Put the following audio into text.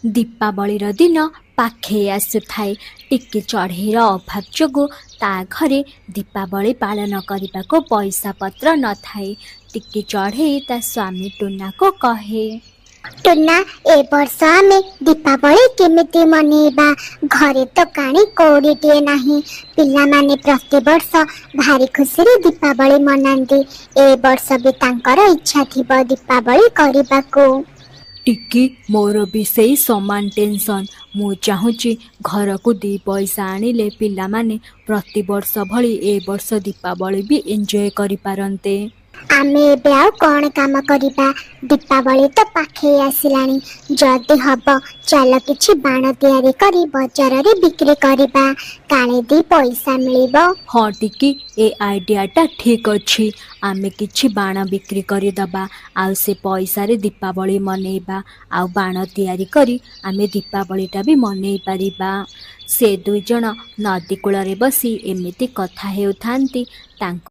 ଦୀପାବଳିର ଦିନ ପାଖେଇ ଆସୁଥାଏ। ଟିକେ ଚଢ଼େଇର ଅଭାବ ଯୋଗୁଁ ତା ଘରେ ଦୀପାବଳି ପାଳନ କରିବାକୁ ପଇସା ପତ୍ର ନଥାଏ। ଟିକେ ଚଢ଼େଇ ତା ସ୍ୱାମୀ ଟୁନାକୁ କହେ, ଟୁନା, ଏ ବର୍ଷ ଆମେ ଦୀପାବଳି କେମିତି ମନେଇବା? ଘରେ ତ କାଣି କଉଡ଼ିଟିଏ ନାହିଁ। ପିଲାମାନେ ପ୍ରତିବର୍ଷ ଭାରି ଖୁସିରେ ଦୀପାବଳି ମନାନ୍ତି। ଏ ବର୍ଷ ବି ତାଙ୍କର ଇଚ୍ଛା ଥିବ ଦୀପାବଳି କରିବାକୁ। ଟିକି, ମୋର ବି ସେଇ ସମାନ ଟେନସନ୍। ମୁଁ ଚାହୁଁଛି ଘରକୁ 2 ପଇସା ଆଣିଲେ ପିଲାମାନେ ପ୍ରତିବର୍ଷ ଭଳି ଏ ବର୍ଷ ଦୀପାବଳି ବି ଏନ୍ଜୟ କରିପାରନ୍ତେ। ଆମେ ଏବେ ଆଉ କ'ଣ କାମ କରିବା? ଦୀପାବଳି ତ ପାଖେଇ ଆସିଲାଣି। ଯଦି ହବ ଚାଲ କିଛି ବାଣ ତିଆରି କରି ବଜାରରେ ବିକ୍ରି କରିବା। କାଳେ 2 ପଇସା ମିଳିବ। ହଁ ଟିକି, ଏ ଆଇଡ଼ିଆଟା ଠିକ୍ ଅଛି। ଆମେ କିଛି ବାଣ ବିକ୍ରି କରିଦେବା, ଆଉ ସେ ପଇସାରେ ଦୀପାବଳି ମନେଇବା। ଆଉ ବାଣ ତିଆରି କରି ଆମେ ଦୀପାବଳିଟା ବି ମନେଇ ପାରିବା। ସେ 2 ଜଣ ନଦୀ କୂଳରେ ବସି ଏମିତି କଥା ହେଉଥାନ୍ତି। ତାଙ୍କ